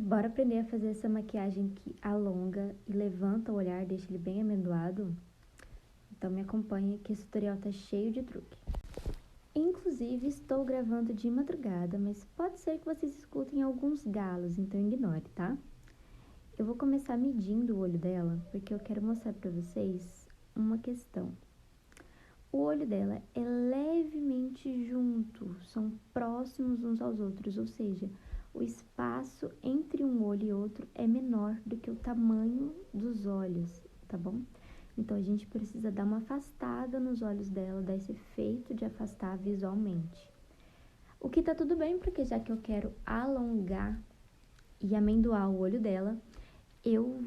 Bora aprender a fazer essa maquiagem que alonga e levanta o olhar, deixa ele bem amendoado? Então me acompanha que esse tutorial tá cheio de truque. Inclusive estou gravando de madrugada, mas pode ser que vocês escutem alguns galos, então ignore, tá? Eu vou começar medindo o olho dela, porque eu quero mostrar pra vocês uma questão. O olho dela é levemente junto, são próximos uns aos outros, ou seja, o espaço entre um olho e outro é menor do que o tamanho dos olhos, tá bom? Então, a gente precisa dar uma afastada nos olhos dela, dar esse efeito de afastar visualmente. O que tá tudo bem, porque já que eu quero alongar e amendoar o olho dela, eu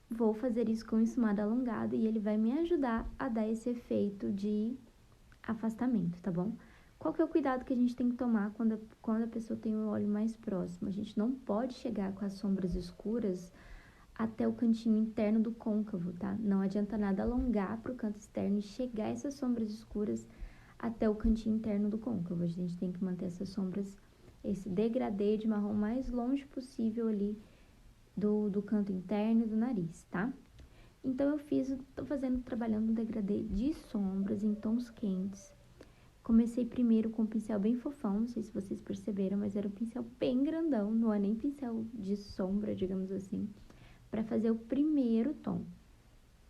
vou fazer isso com o esfumado alongado e ele vai me ajudar a dar esse efeito de afastamento, tá bom? Qual que é o cuidado que a gente tem que tomar quando a pessoa tem o olho mais próximo? A gente não pode chegar com as sombras escuras até o cantinho interno do côncavo, tá? Não adianta nada alongar para o canto externo e chegar essas sombras escuras até o cantinho interno do côncavo. A gente tem que manter essas sombras, esse degradê de marrom mais longe possível ali do canto interno e do nariz, tá? Então, tô trabalhando um degradê de sombras em tons quentes. Comecei primeiro com um pincel bem fofão, não sei se vocês perceberam, mas era um pincel bem grandão, não é nem pincel de sombra, digamos assim, para fazer o primeiro tom.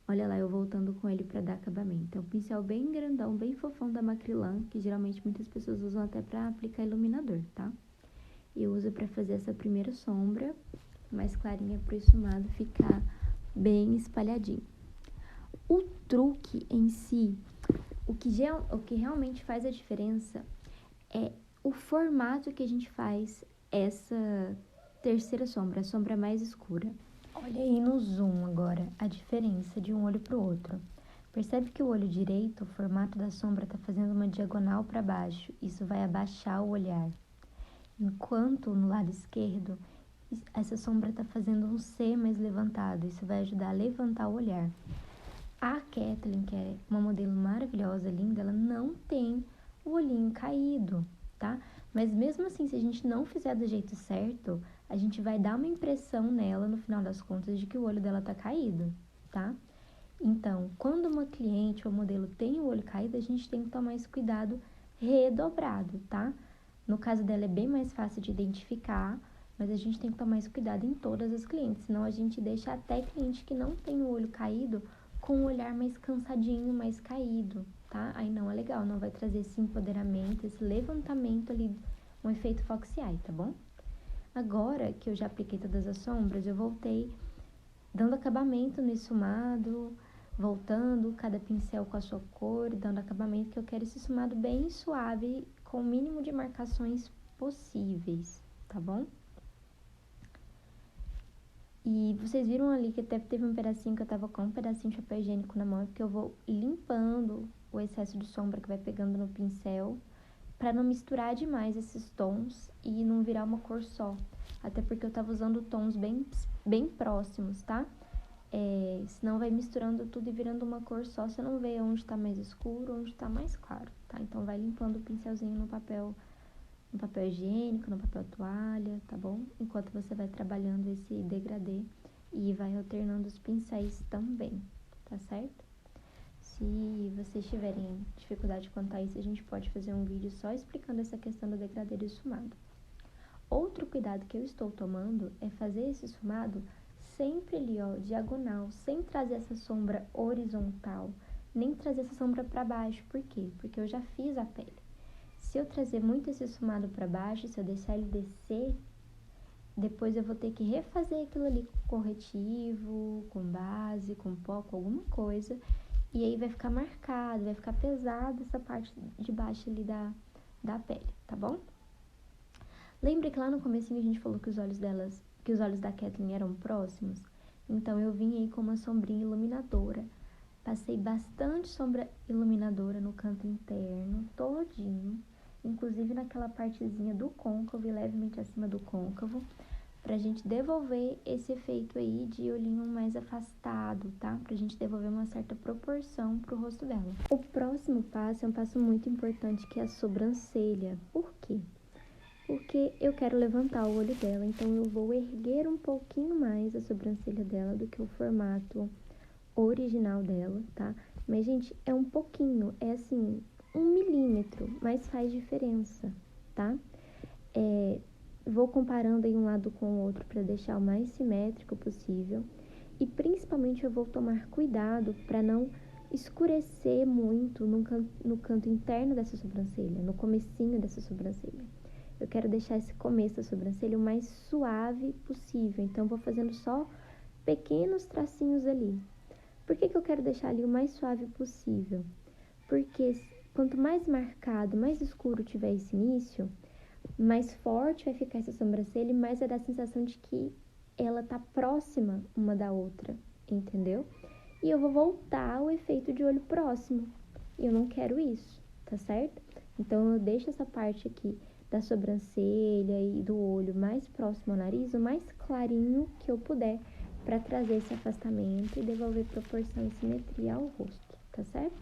Olha lá, eu voltando com ele para dar acabamento. É um pincel bem grandão, bem fofão da Macrylan, que geralmente muitas pessoas usam até para aplicar iluminador, tá? Eu uso para fazer essa primeira sombra, mais clarinha para o esfumado ficar bem espalhadinho. O truque em si, o que realmente faz a diferença é o formato que a gente faz essa terceira sombra, a sombra mais escura. Olha aí no zoom agora a diferença de um olho para o outro. Percebe que o olho direito, o formato da sombra está fazendo uma diagonal para baixo. Isso vai abaixar o olhar. Enquanto no lado esquerdo, essa sombra está fazendo um C mais levantado. Isso vai ajudar a levantar o olhar. A Kathleen, que é uma modelo maravilhosa, linda, ela não tem o olhinho caído, tá? Mas mesmo assim, se a gente não fizer do jeito certo, a gente vai dar uma impressão nela, no final das contas, de que o olho dela tá caído, tá? Então, quando uma cliente ou modelo tem o olho caído, a gente tem que tomar esse cuidado redobrado, tá? No caso dela é bem mais fácil de identificar, mas a gente tem que tomar esse cuidado em todas as clientes, senão a gente deixa até cliente que não tem o olho caído com o olhar mais cansadinho, mais caído, tá? Aí não é legal, não vai trazer esse empoderamento, esse levantamento ali, um efeito fox eye, tá bom? Agora que eu já apliquei todas as sombras, eu voltei dando acabamento no esfumado, voltando cada pincel com a sua cor, dando acabamento, que eu quero esse esfumado bem suave, com o mínimo de marcações possíveis, tá bom? E vocês viram ali que até teve um pedacinho que eu tava com um pedacinho de papel higiênico na mão, porque eu vou limpando o excesso de sombra que vai pegando no pincel, pra não misturar demais esses tons e não virar uma cor só. Até porque eu tava usando tons bem próximos, tá? Senão vai misturando tudo e virando uma cor só, você não vê onde tá mais escuro, onde tá mais claro, tá? Então vai limpando o pincelzinho no papel higiênico, no papel toalha, tá bom? Enquanto você vai trabalhando esse degradê e vai alternando os pincéis também, tá certo? Se vocês tiverem dificuldade quanto a isso, a gente pode fazer um vídeo só explicando essa questão do degradê do esfumado. Outro cuidado que eu estou tomando é fazer esse esfumado sempre ali, ó, diagonal, sem trazer essa sombra horizontal, nem trazer essa sombra para baixo. Por quê? Porque eu já fiz a pele. Se eu trazer muito esse esfumado para baixo, se eu deixar ele descer, depois eu vou ter que refazer aquilo ali com corretivo, com base, com pó, com alguma coisa. E aí vai ficar marcado, vai ficar pesado essa parte de baixo ali da pele, tá bom? Lembra que lá no comecinho a gente falou que os olhos da Kathleen eram próximos? Então eu vim aí com uma sombrinha iluminadora. Passei bastante sombra iluminadora no canto interno, todinho, inclusive naquela partezinha do côncavo e levemente acima do côncavo, pra gente devolver esse efeito aí de olhinho mais afastado, tá? Pra gente devolver uma certa proporção pro rosto dela. O próximo passo é um passo muito importante, que é a sobrancelha. Por quê? porque eu quero levantar o olho dela, então eu vou erguer um pouquinho mais a sobrancelha dela do que o formato original dela, tá? Mas, gente, é um pouquinho, é assim, 1 milímetro, mas faz diferença, tá? Vou comparando aí um lado com o outro para deixar o mais simétrico possível. E principalmente eu vou tomar cuidado para não escurecer muito no canto interno dessa sobrancelha, no comecinho dessa sobrancelha. Eu quero deixar esse começo da sobrancelha o mais suave possível, então vou fazendo só pequenos tracinhos ali. Por que eu quero deixar ali o mais suave possível? Porque quanto mais marcado, mais escuro tiver esse início, mais forte vai ficar essa sobrancelha e mais vai dar a sensação de que ela tá próxima uma da outra, entendeu? E eu vou voltar ao efeito de olho próximo. E eu não quero isso, tá certo? Então eu deixo essa parte aqui da sobrancelha e do olho mais próximo ao nariz, o mais clarinho que eu puder, para trazer esse afastamento e devolver proporção e simetria ao rosto, tá certo?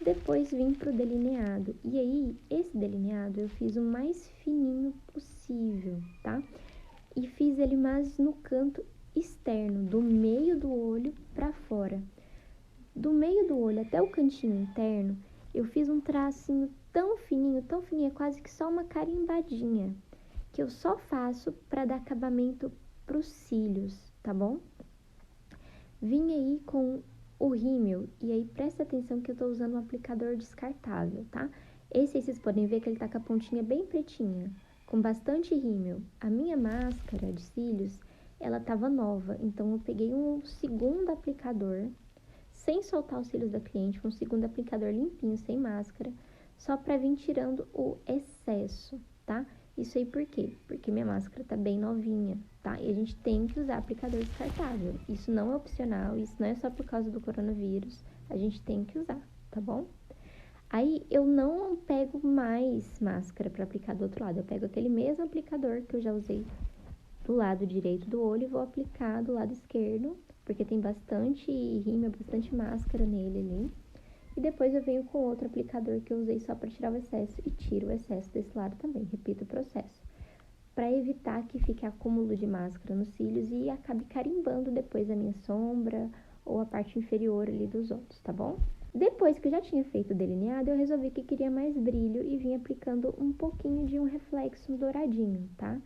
Depois vim pro delineado. E aí, esse delineado eu fiz o mais fininho possível, tá? E fiz ele mais no canto externo, do meio do olho para fora. Do meio do olho até o cantinho interno, eu fiz um tracinho tão fininho, é quase que só uma carimbadinha, que eu só faço para dar acabamento pros cílios, tá bom? Vim aí com o rímel, e aí presta atenção que eu tô usando um aplicador descartável, tá? Esse aí vocês podem ver que ele tá com a pontinha bem pretinha, com bastante rímel. A minha máscara de cílios, ela tava nova, então eu peguei um segundo aplicador, sem soltar os cílios da cliente, um segundo aplicador limpinho, sem máscara, só pra vir tirando o excesso, tá? Isso aí por quê? Porque minha máscara tá bem novinha, tá? E a gente tem que usar aplicador descartável. Isso não é opcional, isso não é só por causa do coronavírus. A gente tem que usar, tá bom? Aí eu não pego mais máscara para aplicar do outro lado. Eu pego aquele mesmo aplicador que eu já usei do lado direito do olho e vou aplicar do lado esquerdo, porque tem bastante rímel, bastante máscara nele ali. E depois eu venho com outro aplicador que eu usei só para tirar o excesso e tiro o excesso desse lado também, repito o processo. Para evitar que fique acúmulo de máscara nos cílios e acabe carimbando depois a minha sombra ou a parte inferior ali dos olhos, tá bom? Depois que eu já tinha feito o delineado, eu resolvi que queria mais brilho e vim aplicando um pouquinho de um reflexo douradinho, tá?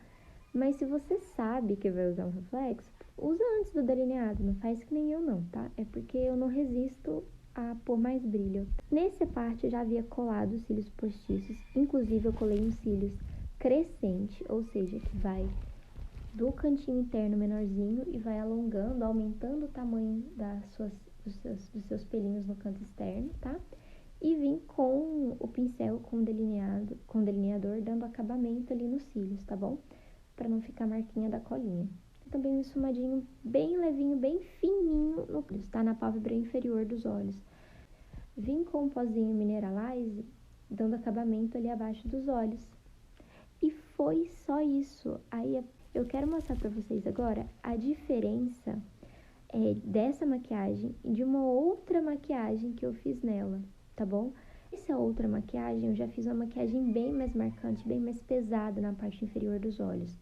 Mas se você sabe que vai usar um reflexo, usa antes do delineado, não faz que nem eu não, tá? É porque eu não resisto a pôr mais brilho. Nessa parte eu já havia colado os cílios postiços, inclusive eu colei uns cílios crescente, ou seja, que vai do cantinho interno menorzinho e vai alongando, aumentando o tamanho dos seus pelinhos no canto externo, tá? E vim com o pincel com delineador, dando acabamento ali nos cílios, tá bom? Para não ficar marquinha da colinha. Também um esfumadinho bem levinho, bem fininho no cílios, tá? Na pálpebra inferior dos olhos. Vim com um pozinho Mineralize, dando acabamento ali abaixo dos olhos. E foi só isso. Aí eu quero mostrar para vocês agora a diferença dessa maquiagem e de uma outra maquiagem que eu fiz nela, tá bom? Essa outra maquiagem, eu já fiz uma maquiagem bem mais marcante, bem mais pesada na parte inferior dos olhos.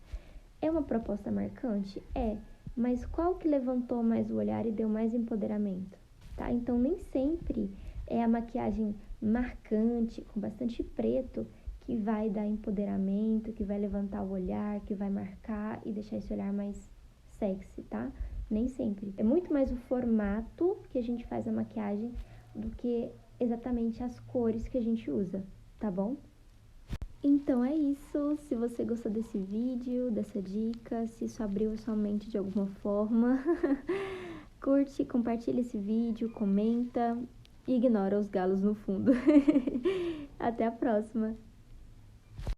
É uma proposta marcante? É, mas qual que levantou mais o olhar e deu mais empoderamento, tá? Então, nem sempre é a maquiagem marcante, com bastante preto, que vai dar empoderamento, que vai levantar o olhar, que vai marcar e deixar esse olhar mais sexy, tá? Nem sempre. É muito mais o formato que a gente faz a maquiagem do que exatamente as cores que a gente usa, tá bom? Então é isso. Se você gostou desse vídeo, dessa dica, se isso abriu a sua mente de alguma forma, curte, compartilha esse vídeo, comenta e ignora os galos no fundo. Até a próxima!